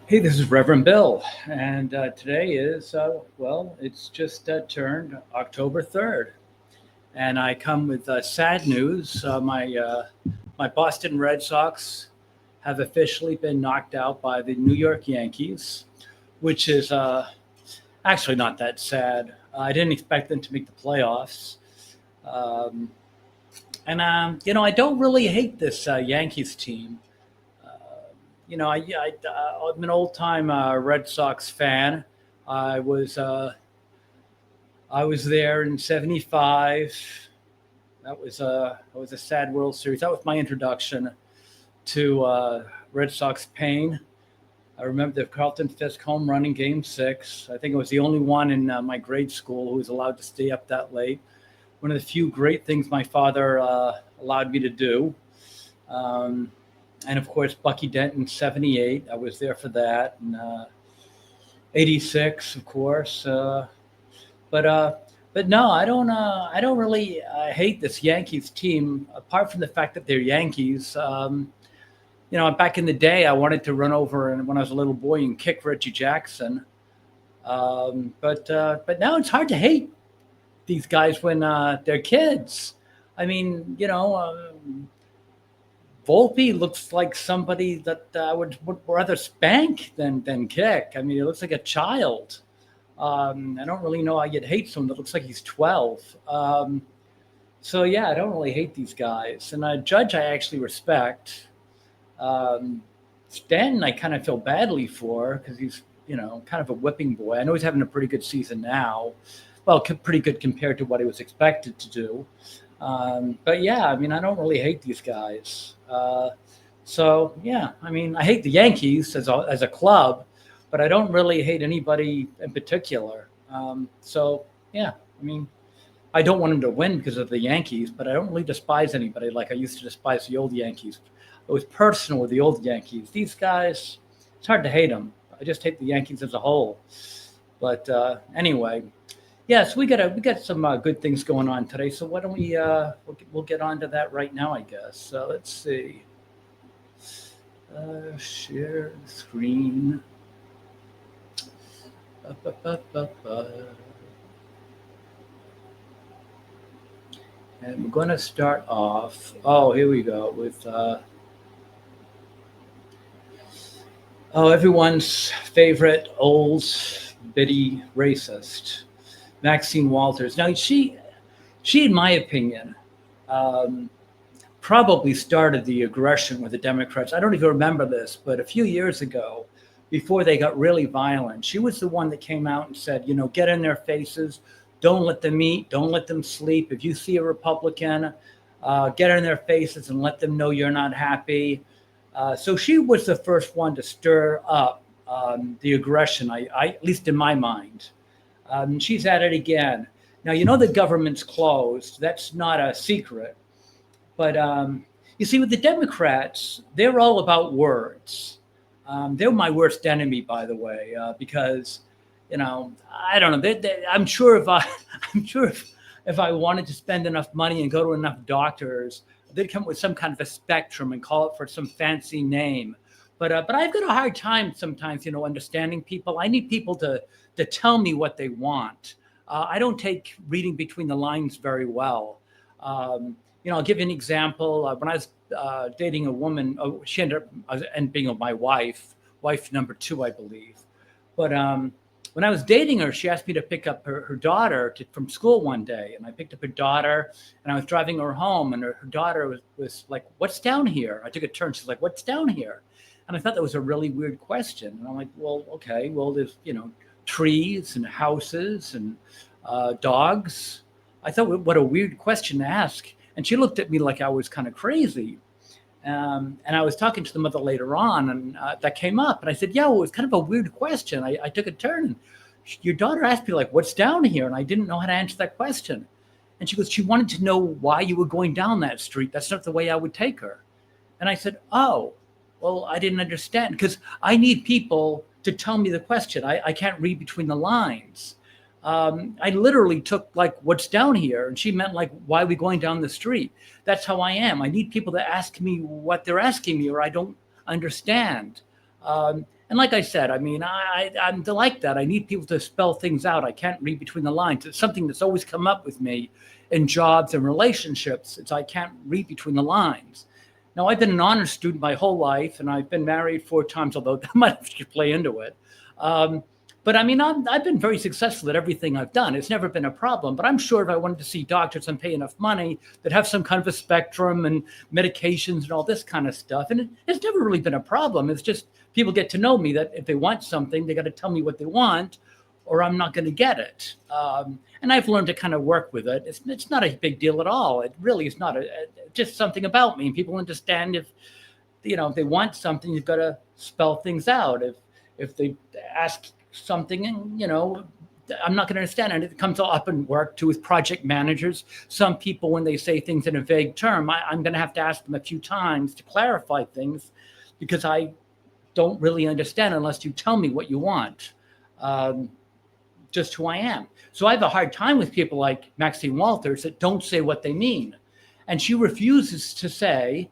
Hey, this is Reverend Bill, and today is, it's just turned October 3rd, and I come with sad news. My Boston Red Sox have officially been knocked out by the New York Yankees, which is actually not that sad. I didn't expect them to make the playoffs. Um, I don't really hate this Yankees team. Uh, I'm an old time Red Sox fan. I was uh, I was there in '75. That was a sad World Series. That was my introduction to Red Sox pain. I remember the Carlton Fisk home run in Game Six. I think it was the only one in my grade school who was allowed to stay up that late. One of the few great things my father allowed me to do. Um, and of course, Bucky Dent in '78. I was there for that. And '86, of course. But uh, but no, I don't. I don't really hate this Yankees team. Apart from the fact that they're Yankees. Back in the day, I wanted to run over and when I was a little boy and kick Reggie Jackson. But now it's hard to hate these guys when they're kids. I mean, Volpe looks like somebody that would rather spank than kick. I mean, he looks like a child. I don't really know how you'd hate someone that looks like he's 12. So yeah, I don't really hate these guys. And Judge, I actually respect. Um, Stanton, I kind of feel badly for because he's kind of a whipping boy. I know he's having a pretty good season now. Well, pretty good compared to what he was expected to do. But yeah, I mean, I don't really hate these guys. So yeah, I mean, I hate the Yankees as a club, but I don't really hate anybody in particular. So yeah, I mean, I don't want them to win because of the Yankees, but I don't really despise anybody like I used to despise the old Yankees. It was personal with the old Yankees. These guys, it's hard to hate them. I just hate the Yankees as a whole. But anyway, yes, we got some good things going on today. So why don't we'll get on to that right now, I guess. So let's see. Share the screen. Ba-ba-ba-ba-ba. And we're going to start off. Oh, here we go with everyone's favorite old bitty racist, Maxine Walters. Now she, in my opinion, um, probably started the aggression with the Democrats. I don't even remember this, but a few years ago, before they got really violent, she was the one that came out and said, get in their faces, don't let them eat, don't let them sleep. If you see a Republican, get in their faces and let them know you're not happy. So she was the first one to stir up the aggression, at least in my mind. She's at it again. Now, the government's closed. That's not a secret. But you see, with the Democrats, they're all about words. They're my worst enemy, by the way, because I don't know. I'm sure if I, I'm sure if I wanted to spend enough money and go to enough doctors, they'd come up with some kind of a spectrum and call it for some fancy name. But I've got a hard time sometimes, understanding people. I need people to tell me what they want. I don't take reading between the lines very well. I'll give you an example. When I was dating a woman, she ended up being my wife number two, I believe. But when I was dating her, she asked me to pick up her daughter from school one day. And I picked up her daughter and I was driving her home. And her daughter was like, "What's down here?" I took a turn. She's like, "What's down here?" And I thought that was a really weird question. And I'm like, well, okay, well, there's, trees and houses and dogs. I thought, what a weird question to ask. And she looked at me like I was kind of crazy. And I was talking to the mother later on, and that came up. And I said, "Yeah, well, it was kind of a weird question." I took a turn, and your daughter asked me, like, "What's down here?" And I didn't know how to answer that question. And she goes, she wanted to know why you were going down that street. That's not the way I would take her. And I said, "Oh, well, I didn't understand because I need people to tell me the question. I can't read between the lines." I literally took like, "What's down here?" And she meant like, "Why are we going down the street?" That's how I am. I need people to ask me what they're asking me or I don't understand. And And like I said, I mean, I'm like that. I need people to spell things out. I can't read between the lines. It's something that's always come up with me in jobs and relationships. It's I can't read between the lines. Now, I've been an honors student my whole life, and I've been married 4 times, although that might have play into it. But I mean, I've been very successful at everything I've done. It's never been a problem. But I'm sure if I wanted to see doctors and pay enough money that have some kind of a spectrum and medications and all this kind of stuff, and it's never really been a problem. It's just people get to know me that if they want something, they got to tell me what they want, or I'm not going to get it. And I've learned to kind of work with it. It's not a big deal at all. It really is not just something about me. And people understand if they want something, you've got to spell things out. If they ask something and I'm not going to understand it. It comes up in work too with project managers. Some people, when they say things in a vague term, I'm going to have to ask them a few times to clarify things because I don't really understand unless you tell me what you want, just who I am. So I have a hard time with people like Maxine Walters that don't say what they mean. And she refuses to say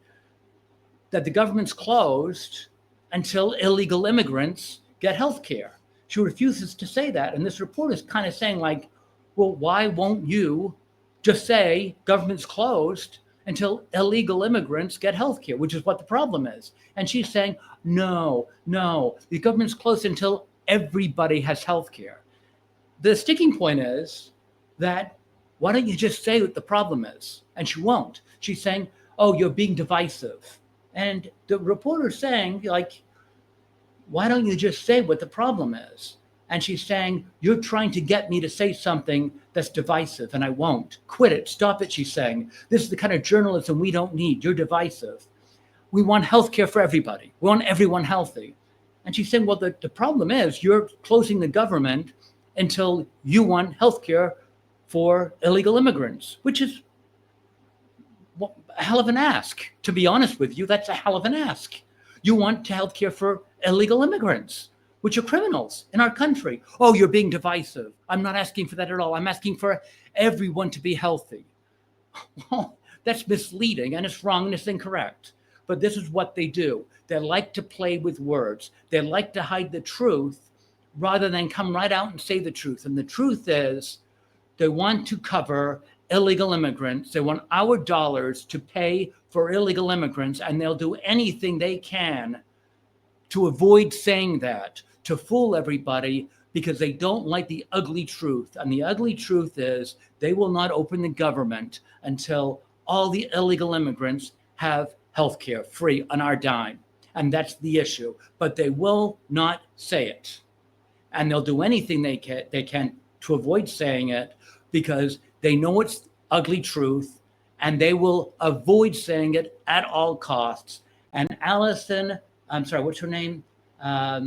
that the government's closed until illegal immigrants get health care. She refuses to say that. And this report is kind of saying like, well, why won't you just say government's closed until illegal immigrants get health care, which is what the problem is. And she's saying, no, the government's closed until everybody has health care. The sticking point is that why don't you just say what the problem is? And she won't. She's saying, oh, you're being divisive. And the reporter's saying, like, why don't you just say what the problem is? And she's saying, you're trying to get me to say something that's divisive, and I won't. Quit it. Stop it, she's saying. This is the kind of journalism we don't need. You're divisive. We want healthcare for everybody. We want everyone healthy. And she's saying, well, the problem is you're closing the government until you want healthcare for illegal immigrants, which is a hell of an ask. To be honest with you, that's a hell of an ask. You want healthcare for illegal immigrants, which are criminals in our country. Oh, you're being divisive. I'm not asking for that at all. I'm asking for everyone to be healthy. Well, that's misleading and it's wrong and it's incorrect. But this is what they do. They like to play with words. They like to hide the truth rather than come right out and say the truth. And the truth is they want to cover illegal immigrants. They want our dollars to pay for illegal immigrants, and they'll do anything they can to avoid saying that, to fool everybody, because they don't like the ugly truth. And the ugly truth is they will not open the government until all the illegal immigrants have health care free on our dime. And that's the issue. But they will not say it. And they'll do anything they can to avoid saying it because they know it's ugly truth and they will avoid saying it at all costs. And Allison, I'm sorry, what's her name? I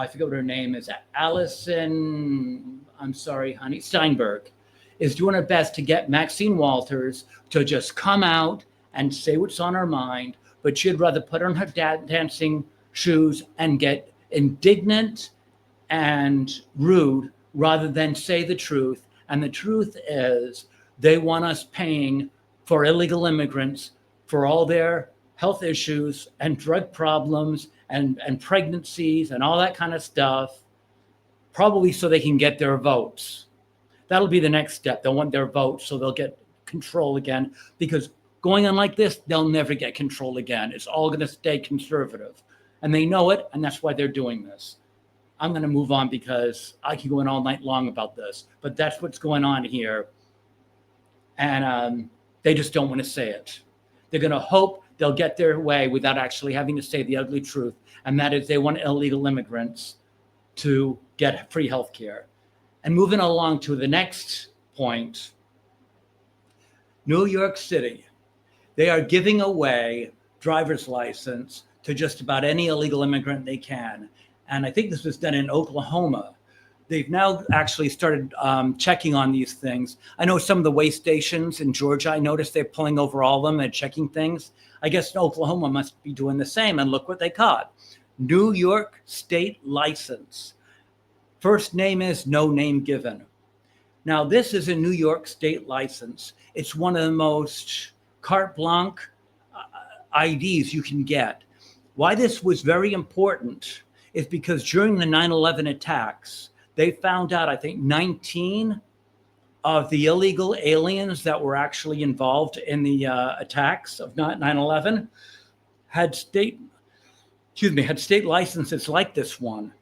forget what her name is. Allison, I'm sorry, honey, Steinberg, is doing her best to get Maxine Walters to just come out and say what's on her mind, but she'd rather put on her dancing shoes and get indignant and rude rather than say the truth. And the truth is they want us paying for illegal immigrants for all their health issues and drug problems and pregnancies and all that kind of stuff, probably so they can get their votes. That'll be the next step. They'll want their votes so they'll get control again, because going on like this, they'll never get control again. It's all going to stay conservative. And they know it, and that's why they're doing this. I'm going to move on because I can go on all night long about this, but that's what's going on here. And they just don't want to say it. They're going to hope they'll get their way without actually having to say the ugly truth. And that is they want illegal immigrants to get free health care. And moving along to the next point, New York City, they are giving away driver's license to just about any illegal immigrant they can. And I think this was done in Oklahoma. They've now actually started checking on these things. I know some of the way stations in Georgia, I noticed they're pulling over all of them and checking things. I guess Oklahoma must be doing the same. And look what they caught. New York state license. First name is no name given. Now, this is a New York state license. It's one of the most carte blanche IDs you can get. Why this was very important is because during the 9/11 attacks, they found out, I think, 19 of the illegal aliens that were actually involved in the attacks of 9/11 had had state licenses like this one.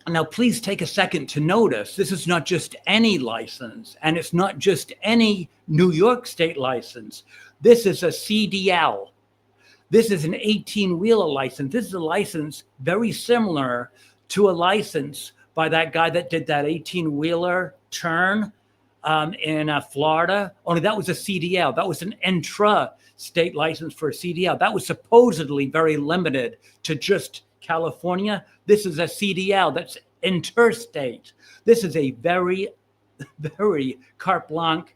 Now, please take a second to notice this is not just any license, and it's not just any New York state license. This is a CDL. This is an 18-wheeler license. This is a license very similar to a license by that guy that did that 18-wheeler turn in Florida. Only that was a CDL. That was an intra-state license for a CDL. That was supposedly very limited to just California. This is a CDL that's interstate. This is a very, very carte blanche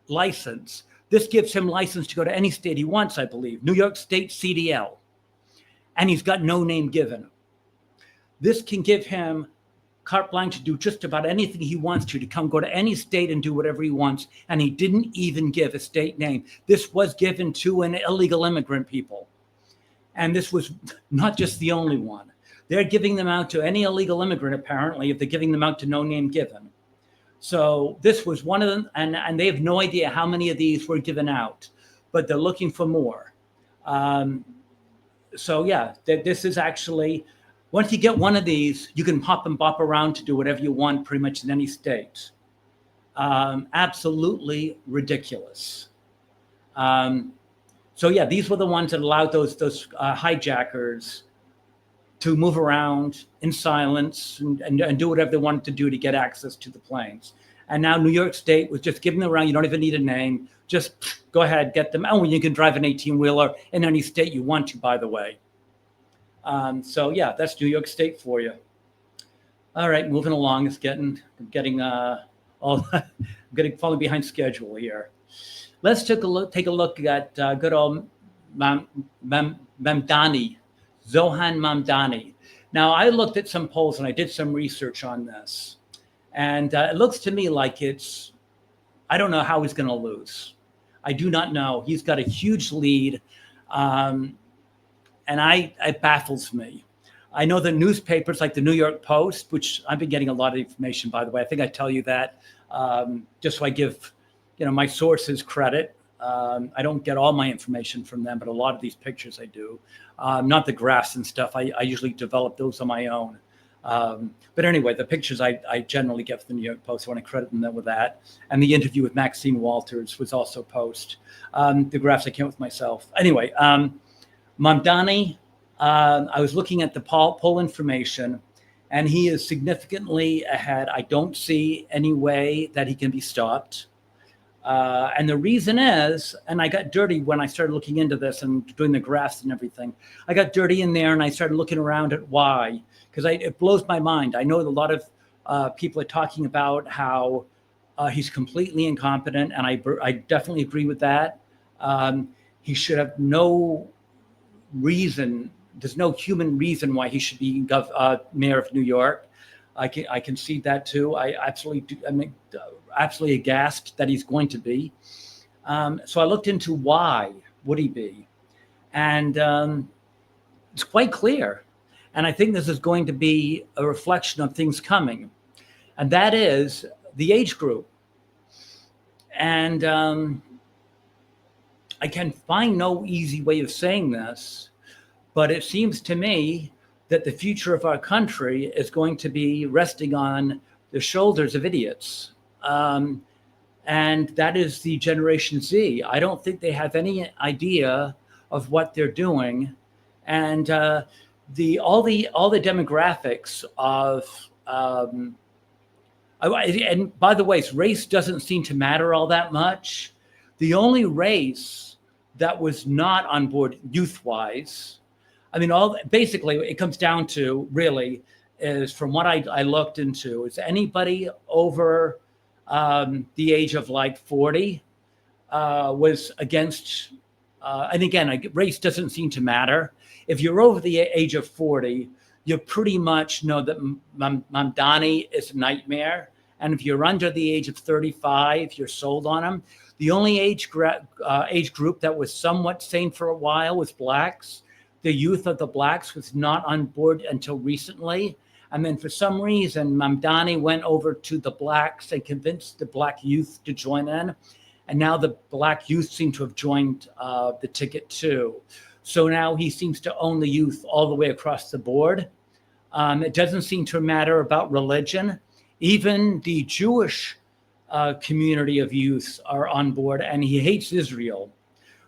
license. This gives him license to go to any state he wants, I believe. New York State CDL. And he's got no name given. This can give him carte blanche to do just about anything he wants to come go to any state and do whatever he wants. And he didn't even give a state name. This was given to an illegal immigrant people. And this was not just the only one. They're giving them out to any illegal immigrant, apparently, if they're giving them out to no name given. So this was one of them, and they have no idea how many of these were given out, but they're looking for more. So yeah, this is actually, once you get one of these, you can hop and bop around to do whatever you want pretty much in any state. Absolutely ridiculous. So yeah, these were the ones that allowed those hijackers to move around in silence and do whatever they wanted to do to get access to the planes. And now New York State was just giving them around. You don't even need a name. Just go ahead, get them. Oh, you can drive an 18-wheeler in any state you want to, by the way. So yeah, that's New York State for you. All right, moving along. It's getting falling behind schedule here. Let's take a look at good old Mamdani. Zohan Mamdani. Now, I looked at some polls and I did some research on this. And it looks to me like I don't know how he's going to lose. I do not know. He's got a huge lead. And it baffles me. I know the newspapers like the New York Post, which I've been getting a lot of information, by the way. I think I tell you that just so I give my sources credit. I don't get all my information from them, but a lot of these pictures I do. Not the graphs and stuff. I usually develop those on my own. But anyway, the pictures I generally get from the New York Post. I want to credit them with that. And the interview with Maxine Walters was also Post. The graphs I came up with myself. Anyway, Mamdani, I was looking at the poll information, and he is significantly ahead. I don't see any way that he can be stopped. And the reason is, and I got dirty when I started looking into this and doing the graphs and everything. I got dirty in there and I started looking around at why, because it blows my mind. I know a lot of people are talking about how he's completely incompetent, and I definitely agree with that. He should have no reason. There's no human reason why he should be mayor of New York. I can see that too. I absolutely do. I mean, absolutely aghast that he's going to be. So I looked into why would he be, and it's quite clear. And I think this is going to be a reflection of things coming, and that is the age group. And I can find no easy way of saying this, but it seems to me that the future of our country is going to be resting on the shoulders of idiots. And that is the Generation Z. I don't think they have any idea of what they're doing. And all the demographics of, and by the way, race doesn't seem to matter all that much. The only race that was not on board youth-wise, I mean, basically it comes down to really is, from what I looked into, is anybody over the age of like 40 was against, and again, race doesn't seem to matter. If you're over the age of 40, you pretty much know that Mamdani is a nightmare. And if you're under the age of 35, you're sold on him. The only age group that was somewhat sane for a while was blacks. the youth of the blacks was not on board until recently. And then for some reason, Mamdani went over to the blacks and convinced the black youth to join in. And now the black youth seem to have joined the ticket too. So now he seems to own the youth all the way across the board. It doesn't seem to matter about religion. Even the Jewish community of youth are on board, and he hates Israel.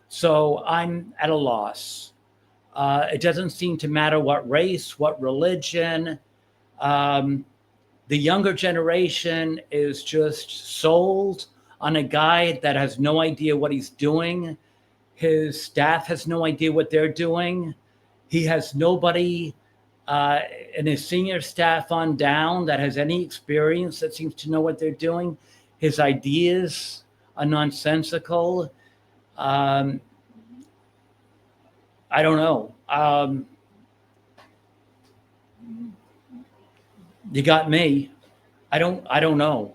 So I'm at a loss. It doesn't seem to matter what race, what religion. The younger generation is just sold on a guy that has no idea what he's doing. His staff has no idea what they're doing. He has nobody in his senior staff on down that has any experience that seems to know what they're doing. His ideas are nonsensical. I don't know. You got me. I don't know.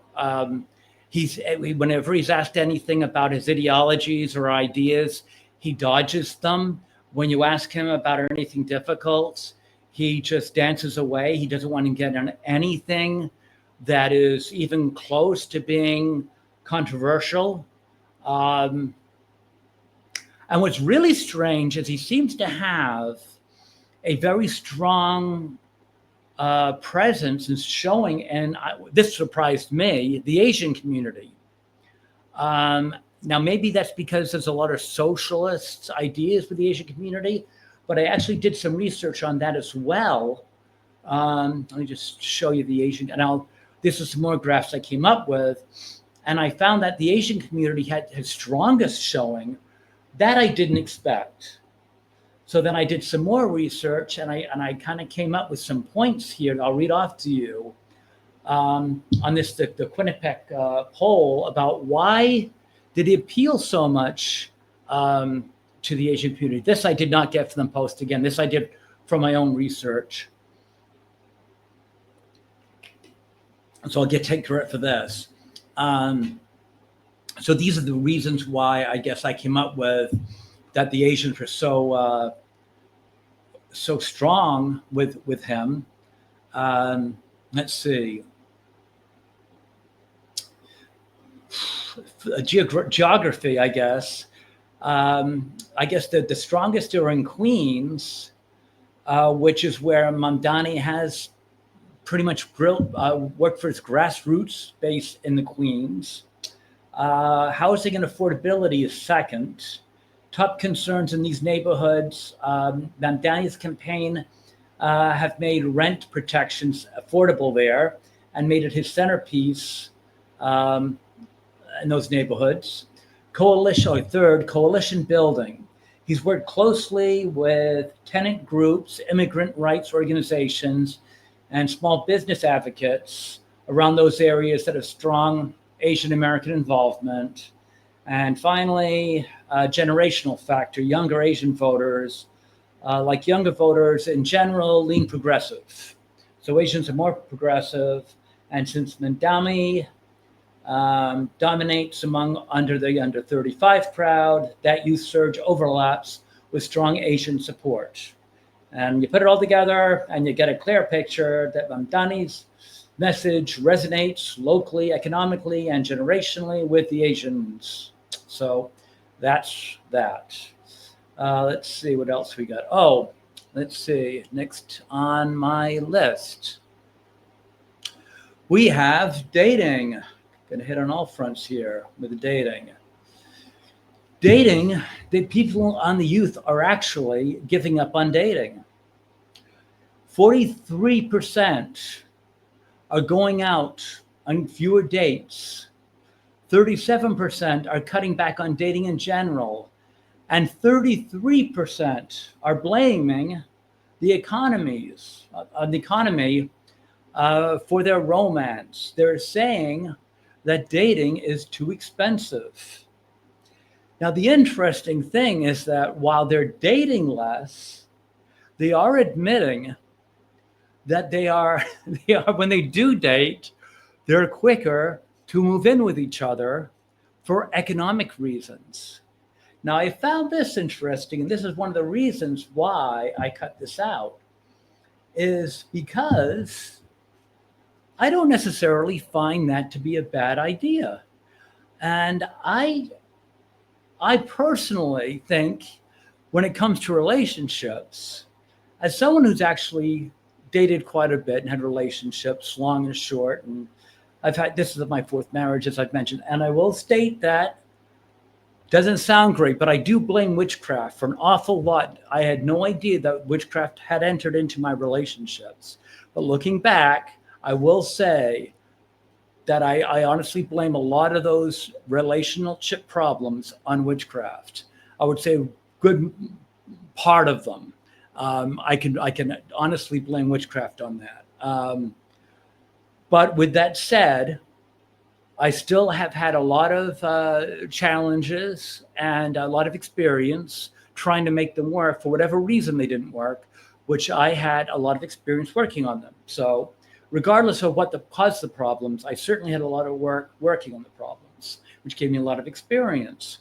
Whenever he's asked anything about his ideologies or ideas, he dodges them. When you ask him about anything difficult, he just dances away. He doesn't want to get on anything that is even close to being controversial. And what's really strange is he seems to have a very strong presence and showing, and this surprised me, the Asian community. Now, maybe that's because there's a lot of socialist ideas with the Asian community, but I actually did some research on that as well. Let me just show you the Asian, and this is some more graphs I came up with, and I found that the Asian community had his strongest showing. That I didn't expect. So then I did some more research, and I kind of came up with some points here. I'll read off to you on this the Quinnipiac poll about why did he appeal so much to the Asian community. This I did not get from the Post again. This I did from my own research. So I'll take credit for this. So these are the reasons why I guess I came up with that the Asians were so strong with him. Let's see. Geography, I guess. I guess the strongest are in Queens, which is where Mamdani has pretty much worked for his grassroots base in the Queens. Housing and affordability is second. Top concerns in these neighborhoods, Mamdani's campaign have made rent protections affordable there and made it his centerpiece in those neighborhoods. Third, coalition building. He's worked closely with tenant groups, immigrant rights organizations, and small business advocates around those areas that have strong Asian American involvement. And finally, generational factor, younger Asian voters, like younger voters in general, lean progressive. So Asians are more progressive. And since Mamdani dominates under the under 35 crowd, that youth surge overlaps with strong Asian support. And you put it all together and you get a clear picture that Mamdani's message resonates locally, economically, and generationally with the Asians. So that's that. Let's see what else we got. Oh, let's see. Next on my list, we have dating. Gonna hit on all fronts here with the dating. Dating, the people on the youth are actually giving up on dating. 43% are going out on fewer dates. 37% are cutting back on dating in general. And 33% are blaming the economy for their romance. They're saying that dating is too expensive. Now, the interesting thing is that while they're dating less, they are admitting that they are when they do date, they're quicker to move in with each other for economic reasons. Now, I found this interesting, and this is one of the reasons why I cut this out, is because I don't necessarily find that to be a bad idea. And I personally think when it comes to relationships, as someone who's actually dated quite a bit and had relationships, long and short, and this is my fourth marriage, as I've mentioned, and I will state that doesn't sound great, but I do blame witchcraft for an awful lot. I had no idea that witchcraft had entered into my relationships. But looking back, I will say that I honestly blame a lot of those relationship problems on witchcraft. I would say a good part of them. I can honestly blame witchcraft on that. But with that said, I still have had a lot of challenges and a lot of experience trying to make them work. For whatever reason, they didn't work, which I had a lot of experience working on them. So regardless of what caused the problems, I certainly had a lot of work working on the problems, which gave me a lot of experience.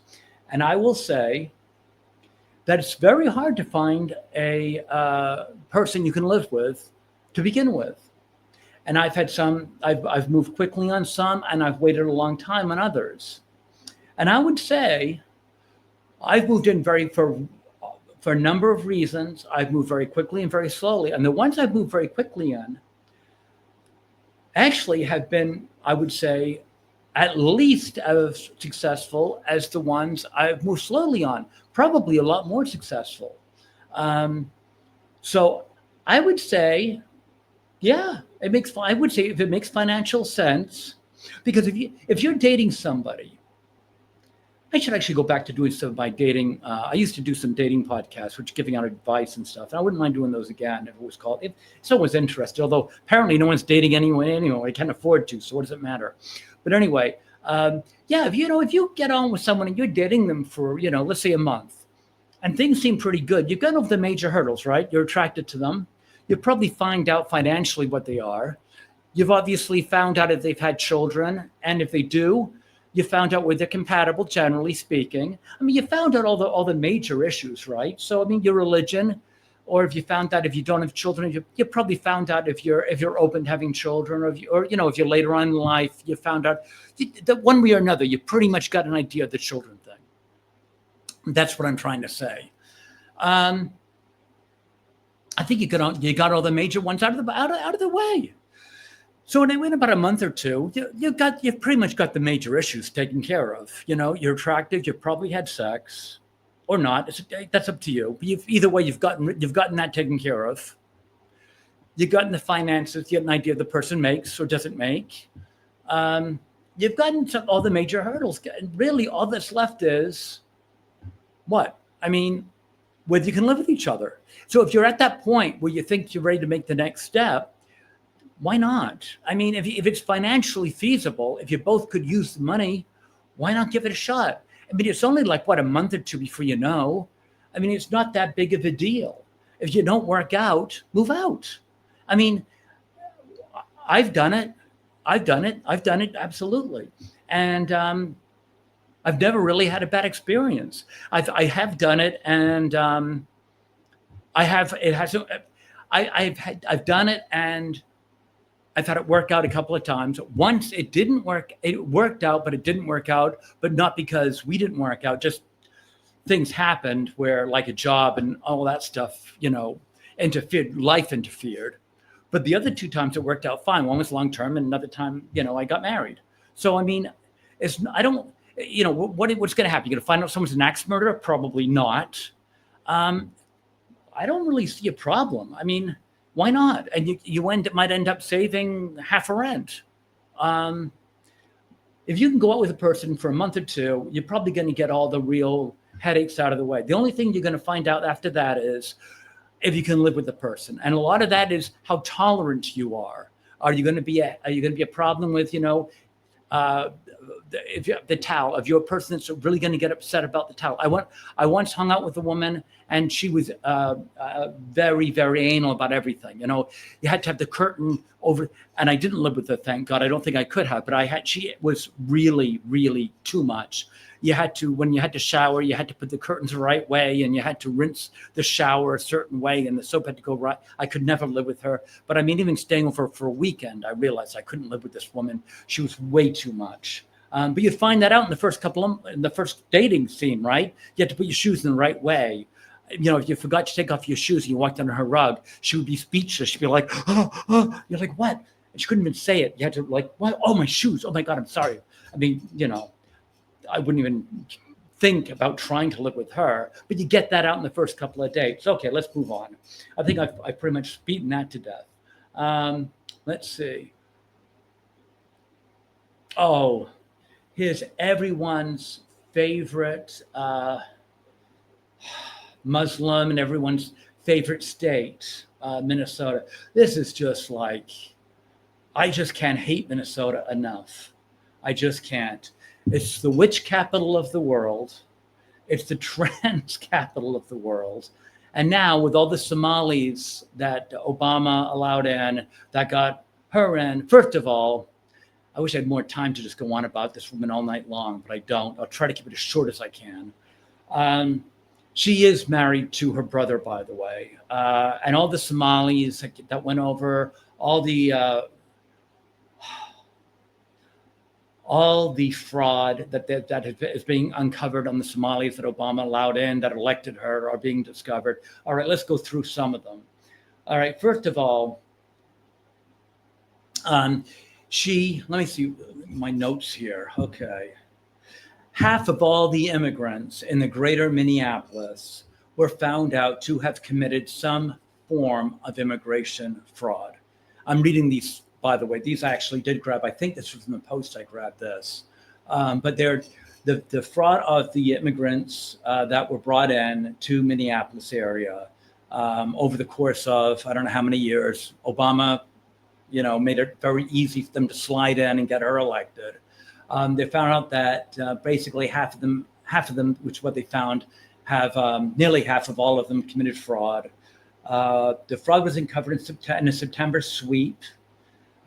And I will say that it's very hard to find a person you can live with to begin with. And I've had I've moved quickly on some, and I've waited a long time on others. And I would say I've moved in for a number of reasons. I've moved very quickly and very slowly. And the ones I've moved very quickly in actually have been, I would say, at least as successful as the ones I've moved slowly on, probably a lot more successful. So I would say, yeah, I would say if it makes financial sense, because if you're dating somebody, I should actually go back to doing some of my dating. I used to do some dating podcasts, which giving out advice and stuff. And I wouldn't mind doing those again if someone's interested, although apparently no one's dating anyone anyway. I can't afford to, so what does it matter? But anyway, yeah, if you get on with someone and you're dating them for, let's say a month, and things seem pretty good, you've gone over the major hurdles, right? You're attracted to them. You probably find out financially what they are. You've obviously found out if they've had children, and if they do, you found out whether they're compatible, generally speaking. I mean, you found out all the major issues, right? So, I mean, your religion, or if you found out if you don't have children, you probably found out if you're open to having children, or if you're later on in life, you found out that one way or another, you pretty much got an idea of the children thing. That's what I'm trying to say. I think you got all the major ones out of the way. So in about a month or two, you've pretty much got the major issues taken care of. You're attractive. You've probably had sex, or not. That's up to you. Either way, you've gotten that taken care of. You've gotten the finances. You get an idea of the person makes or doesn't make. You've gotten all the major hurdles. Really, all that's left is what? I mean, whether you can live with each other. So if you're at that point where you think you're ready to make the next step, why not? I mean, if it's financially feasible, if you both could use the money, why not give it a shot? I mean, it's only like, a month or two before you know. I mean, it's not that big of a deal. If you don't work out, move out. I mean, I've done it, absolutely. And I've never really had a bad experience. I have done it, and I've done it, and I've had it work out a couple of times. Once it didn't work. It worked out, but it didn't work out. But not because we didn't work out. Just things happened where, like a job and all that stuff, interfered. Life interfered. But the other two times it worked out fine. One was long term, and another time, I got married. So I mean, what's going to happen? You're going to find out someone's an axe murderer? Probably not. I don't really see a problem. I mean, why not? And you might end up saving half a rent. If you can go out with a person for a month or two, you're probably going to get all the real headaches out of the way. The only thing you're going to find out after that is if you can live with the person. And a lot of that is how tolerant you are. Are you going to be a problem with, if you, the towel, if you're a person that's really going to get upset about the towel? I once hung out with a woman, and she was very, very anal about everything. You had to have the curtain over, and I didn't live with her, thank God. I don't think I could have, but she was really, really too much. you had to, when you had to shower, you had to put the curtains the right way, and you had to rinse the shower a certain way, and the soap had to go right. I could never live with her. But I mean, even staying over for a weekend, I realized I couldn't live with this woman. She was way too much. But you find that out in the first dating scene, right? You have to put your shoes in the right way. You know, if you forgot to take off your shoes and you walked under her rug, she would be speechless. She'd be like, oh, oh. You're like, what? And she couldn't even say it. You had to like, what? Oh, my shoes. Oh my God, I'm sorry. I mean, you know, I wouldn't even think about trying to live with her, but you get that out in the first couple of dates. Okay, let's move on. I think I've pretty much beaten that to death. Let's see. Oh, here's everyone's favorite Muslim and everyone's favorite state, Minnesota. This is just like, I just can't hate Minnesota enough. I just can't. It's the witch capital of the world. It's the trans capital of the world. And now with all the Somalis that Obama allowed in, that got her in, first of all, I wish I had more time to just go on about this woman all night long, but I don't. I'll try to keep it as short as I can. She is married to her brother, by the way. And all the Somalis that went over, all the fraud that is being uncovered on the Somalis that Obama allowed in, that elected her, are being discovered. All right, let's go through some of them. All right, first of all, let me see my notes here. Okay. Half of all the immigrants in the greater Minneapolis were found out to have committed some form of immigration fraud. I'm reading these, by the way. These I actually did grab. I think this was from the Post. I grabbed this. But they're the fraud of the immigrants that were brought in to Minneapolis area over the course of, I don't know how many years. Obama, you know, made it very easy for them to slide in and get her elected. They found out that basically half of them, which is what they found, have nearly half of all of them committed fraud. The fraud was uncovered in a September sweep.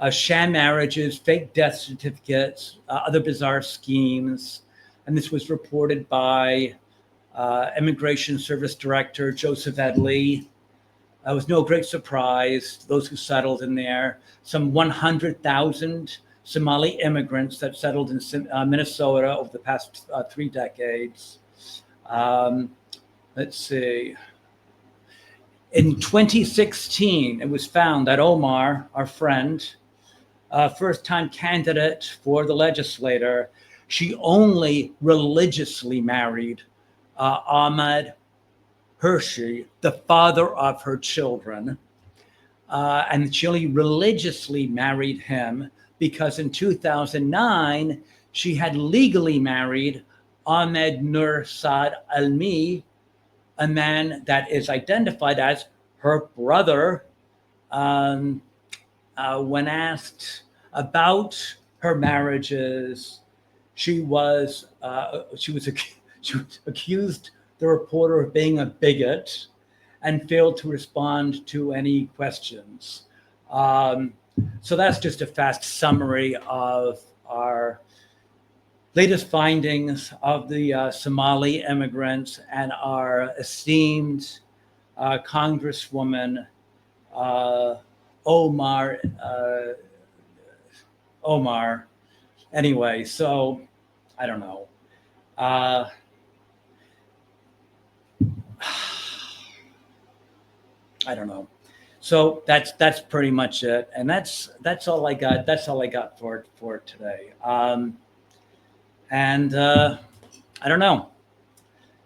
Sham marriages, fake death certificates, other bizarre schemes. And this was reported by Immigration Service Director Joseph Edley. It was no great surprise to those who settled in there. Some 100,000 Somali immigrants that settled in Minnesota over the past 3 decades. Let's see. In 2016, it was found that Omar, our friend, first-time candidate for the legislator, she only religiously married Ahmed Hershey, the father of her children. And she only religiously married him because in 2009, she had legally married Ahmed Nur Saad Almi, a man that is identified as her brother. When asked about her marriages, she was accused the reporter of being a bigot and failed to respond to any questions. So that's just a fast summary of our latest findings of the Somali immigrants and our esteemed Congresswoman Omar. Anyway, so I don't know. I don't know. So that's pretty much it, and that's all I got. That's all I got for today. And I don't know.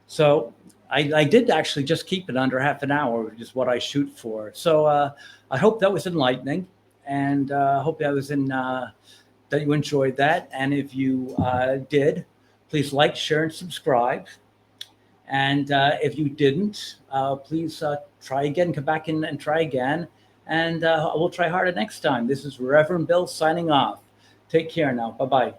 So I did actually just keep it under half an hour, which is what I shoot for. So I hope that was enlightening, and hope that was that you enjoyed that. And if you did, please like, share, and subscribe. And if you didn't, please try again, come back in and try again. And we'll try harder next time. This is Reverend Bill signing off. Take care now. Bye-bye.